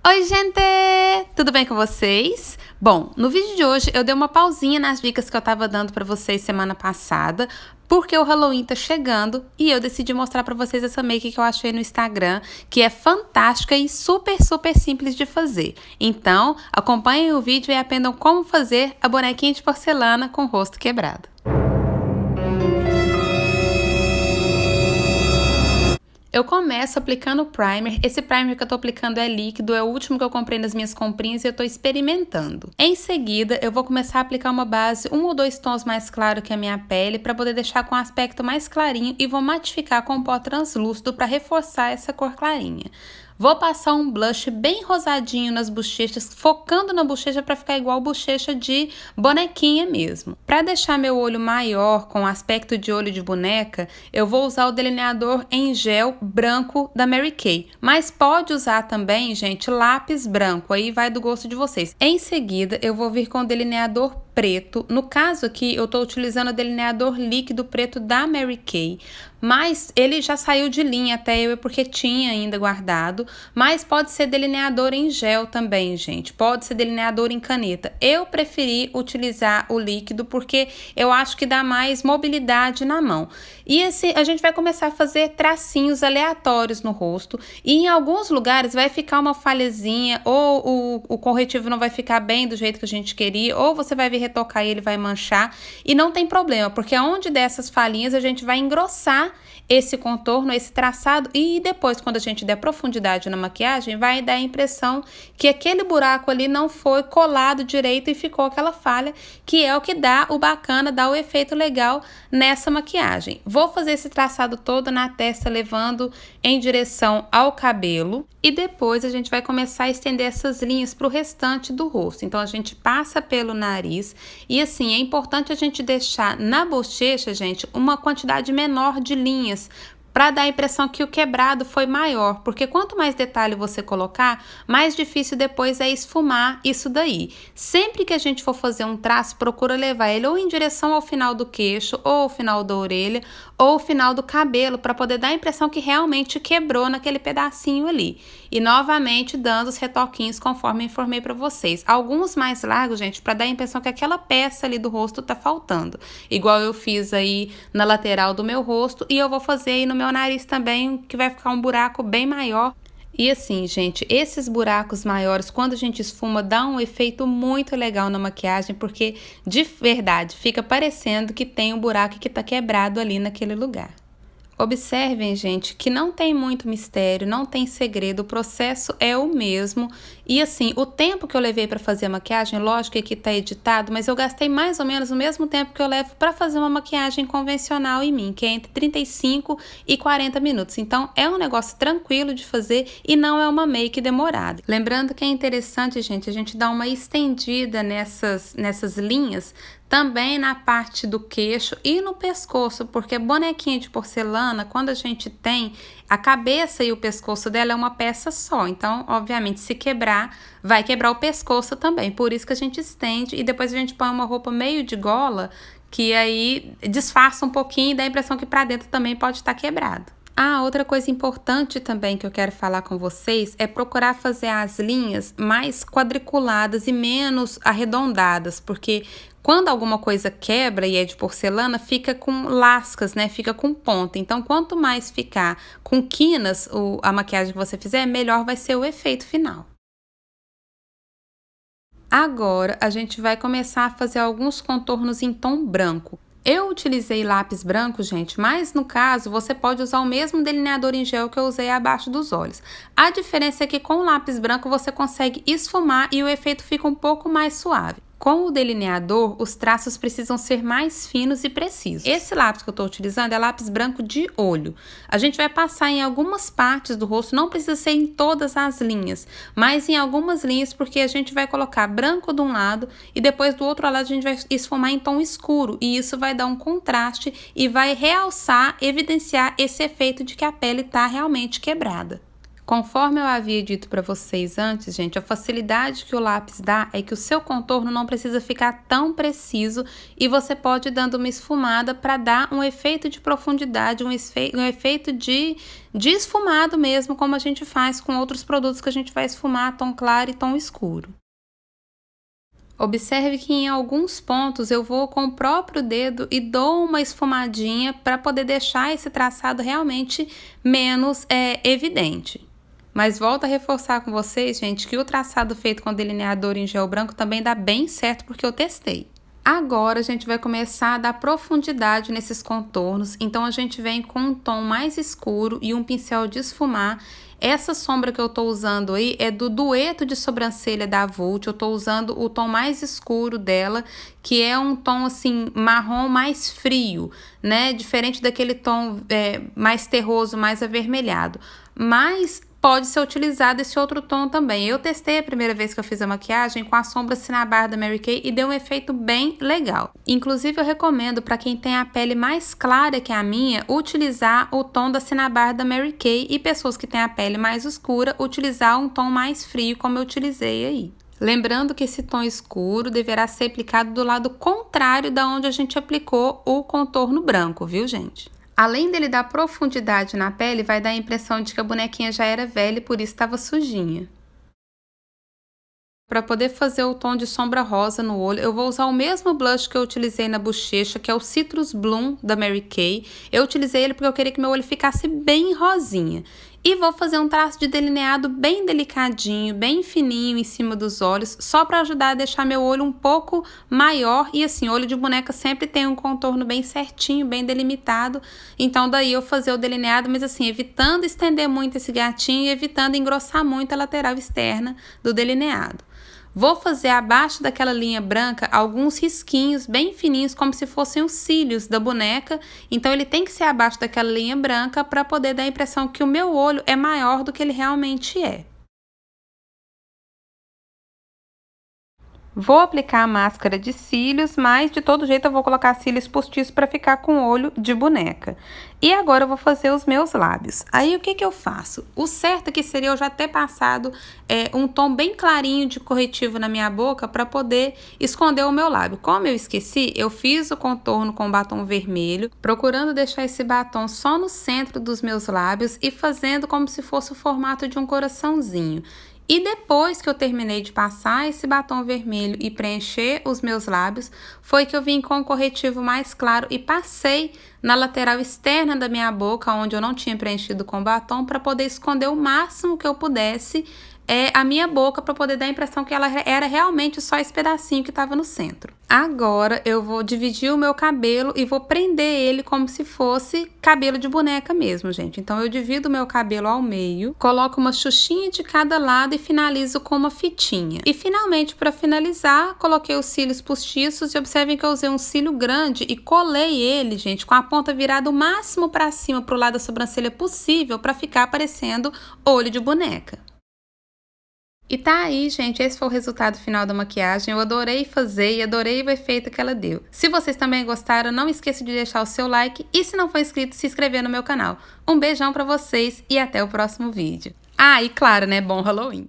Oi, gente! Tudo bem com vocês? Bom, no vídeo de hoje eu dei uma pausinha nas dicas que eu tava dando pra vocês semana passada, porque o Halloween tá chegando e eu decidi mostrar pra vocês essa make que eu achei no Instagram, que é fantástica e super simples de fazer. Então, acompanhem o vídeo e aprendam como fazer a bonequinha de porcelana com o rosto quebrado. Eu começo aplicando o primer. Esse primer que eu tô aplicando é líquido, é o último que eu comprei nas minhas comprinhas e eu tô experimentando. Em seguida, eu vou começar a aplicar uma base 1 ou 2 tons mais claro que a minha pele para poder deixar com um aspecto mais clarinho e vou matificar com pó translúcido para reforçar essa cor clarinha. Vou passar um blush bem rosadinho nas bochechas, focando na bochecha para ficar igual bochecha de bonequinha mesmo. Para deixar meu olho maior, com aspecto de olho de boneca, eu vou usar o delineador em gel branco da Mary Kay. Mas pode usar também, gente, lápis branco, aí vai do gosto de vocês. Em seguida, eu vou vir com o delineador preto. No caso aqui, eu tô utilizando o delineador líquido preto da Mary Kay, mas ele já saiu de linha até eu, porque tinha ainda guardado, mas pode ser delineador em gel também, gente, pode ser delineador em caneta. Eu preferi utilizar o líquido porque eu acho que dá mais mobilidade na mão. E assim, a gente vai começar a fazer tracinhos aleatórios no rosto, e em alguns lugares vai ficar uma falhazinha, ou o corretivo não vai ficar bem do jeito que a gente queria, ou você vai vir retocar e ele vai manchar, e não tem problema, porque aonde dessas falhinhas a gente vai engrossar esse contorno, esse traçado, e depois, quando a gente der profundidade na maquiagem, vai dar a impressão que aquele buraco ali não foi colado direito e ficou aquela falha, que é o que dá o bacana, dá o efeito legal nessa maquiagem. Vou fazer esse traçado todo na testa, levando em direção ao cabelo, e depois a gente vai começar a estender essas linhas para o restante do rosto. Então, a gente passa pelo nariz, e assim, é importante a gente deixar na bochecha, gente, uma quantidade menor de linhas, para dar a impressão que o quebrado foi maior, porque quanto mais detalhe você colocar, mais difícil depois é esfumar isso daí. Sempre que a gente for fazer um traço, procura levar ele ou em direção ao final do queixo, ou ao final da orelha, ou ao final do cabelo, para poder dar a impressão que realmente quebrou naquele pedacinho ali. E novamente dando os retoquinhos conforme eu informei para vocês. Alguns mais largos, gente, para dar a impressão que aquela peça ali do rosto tá faltando. Igual eu fiz aí na lateral do meu rosto, e eu vou fazer aí no meu nariz também, que vai ficar um buraco bem maior. E assim, gente, esses buracos maiores, quando a gente esfuma, dá um efeito muito legal na maquiagem, porque de verdade fica parecendo que tem um buraco que tá quebrado ali naquele lugar. Observem, gente, que não tem muito mistério, não tem segredo, o processo é o mesmo. E assim, o tempo que eu levei para fazer a maquiagem, lógico que aqui tá editado, mas eu gastei mais ou menos o mesmo tempo que eu levo para fazer uma maquiagem convencional em mim, que é entre 35 e 40 minutos. Então, é um negócio tranquilo de fazer e não é uma make demorada. Lembrando que é interessante, gente, a gente dar uma estendida nessas linhas, também na parte do queixo e no pescoço, porque bonequinha de porcelana, quando a gente tem a cabeça e o pescoço dela, é uma peça só. Então, obviamente, se quebrar, vai quebrar o pescoço também. Por isso que a gente estende e depois a gente põe uma roupa meio de gola, que aí disfarça um pouquinho e dá a impressão que para dentro também pode estar quebrado. Ah, outra coisa importante também que eu quero falar com vocês é procurar fazer as linhas mais quadriculadas e menos arredondadas, porque quando alguma coisa quebra e é de porcelana, fica com lascas, né? Fica com ponta. Então, quanto mais ficar com quinas a maquiagem que você fizer, melhor vai ser o efeito final. Agora, a gente vai começar a fazer alguns contornos em tom branco. Eu utilizei lápis branco, gente, mas no caso você pode usar o mesmo delineador em gel que eu usei abaixo dos olhos. A diferença é que com o lápis branco você consegue esfumar e o efeito fica um pouco mais suave. Com o delineador, os traços precisam ser mais finos e precisos. Esse lápis que eu estou utilizando é lápis branco de olho. A gente vai passar em algumas partes do rosto, não precisa ser em todas as linhas, mas em algumas linhas, porque a gente vai colocar branco de um lado e depois do outro lado a gente vai esfumar em tom escuro, e isso vai dar um contraste e vai realçar, evidenciar esse efeito de que a pele está realmente quebrada. Conforme eu havia dito para vocês antes, gente, a facilidade que o lápis dá é que o seu contorno não precisa ficar tão preciso e você pode ir dando uma esfumada para dar um efeito de profundidade, um efeito de esfumado mesmo, como a gente faz com outros produtos que a gente vai esfumar tom claro e tom escuro. Observe que em alguns pontos eu vou com o próprio dedo e dou uma esfumadinha para poder deixar esse traçado realmente menos evidente. Mas volto a reforçar com vocês, gente, que o traçado feito com delineador em gel branco também dá bem certo porque eu testei. Agora a gente vai começar a dar profundidade nesses contornos, então a gente vem com um tom mais escuro e um pincel de esfumar. Essa sombra que eu tô usando aí é do dueto de sobrancelha da Vult, eu tô usando o tom mais escuro dela, que é um tom assim, marrom mais frio, né? Diferente daquele tom mais terroso, mais avermelhado. Mas pode ser utilizado esse outro tom também. Eu testei a primeira vez que eu fiz a maquiagem com a sombra Cinnabar da Mary Kay e deu um efeito bem legal. Inclusive, eu recomendo para quem tem a pele mais clara que a minha, utilizar o tom da Cinnabar da Mary Kay e pessoas que têm a pele mais escura, utilizar um tom mais frio como eu utilizei aí. Lembrando que esse tom escuro deverá ser aplicado do lado contrário da onde a gente aplicou o contorno branco, viu, gente? Além dele dar profundidade na pele, vai dar a impressão de que a bonequinha já era velha e por isso estava sujinha. Para poder fazer o tom de sombra rosa no olho, eu vou usar o mesmo blush que eu utilizei na bochecha, que é o Citrus Bloom da Mary Kay. Eu utilizei ele porque eu queria que meu olho ficasse bem rosinha. E vou fazer um traço de delineado bem delicadinho, bem fininho em cima dos olhos, só para ajudar a deixar meu olho um pouco maior. E assim, olho de boneca sempre tem um contorno bem certinho, bem delimitado. Então daí eu fazer o delineado, mas assim, evitando estender muito esse gatinho e evitando engrossar muito a lateral externa do delineado. Vou fazer abaixo daquela linha branca alguns risquinhos bem fininhos, como se fossem os cílios da boneca. Então ele tem que ser abaixo daquela linha branca para poder dar a impressão que o meu olho é maior do que ele realmente é. Vou aplicar a máscara de cílios, mas de todo jeito eu vou colocar cílios postiços para ficar com o olho de boneca. E agora eu vou fazer os meus lábios. Aí o que que eu faço? O certo aqui seria eu já ter passado um tom bem clarinho de corretivo na minha boca para poder esconder o meu lábio. Como eu esqueci, eu fiz o contorno com batom vermelho, procurando deixar esse batom só no centro dos meus lábios e fazendo como se fosse o formato de um coraçãozinho. E depois que eu terminei de passar esse batom vermelho e preencher os meus lábios, foi que eu vim com o corretivo mais claro e passei na lateral externa da minha boca, onde eu não tinha preenchido com batom, para poder esconder o máximo que eu pudesse a minha boca, para poder dar a impressão que ela era realmente só esse pedacinho que estava no centro. Agora eu vou dividir o meu cabelo e vou prender ele como se fosse cabelo de boneca mesmo, gente. Então eu divido o meu cabelo ao meio, coloco uma xuxinha de cada lado e finalizo com uma fitinha. E finalmente, para finalizar, coloquei os cílios postiços e observem que eu usei um cílio grande e colei ele, gente, com a ponta virada o máximo para cima, pro lado da sobrancelha possível, para ficar parecendo olho de boneca. E tá aí, gente, esse foi o resultado final da maquiagem. Eu adorei fazer e adorei o efeito que ela deu. Se vocês também gostaram, não esqueça de deixar o seu like e, se não for inscrito, se inscrever no meu canal. Um beijão pra vocês e até o próximo vídeo. Ah, e claro, né, bom Halloween!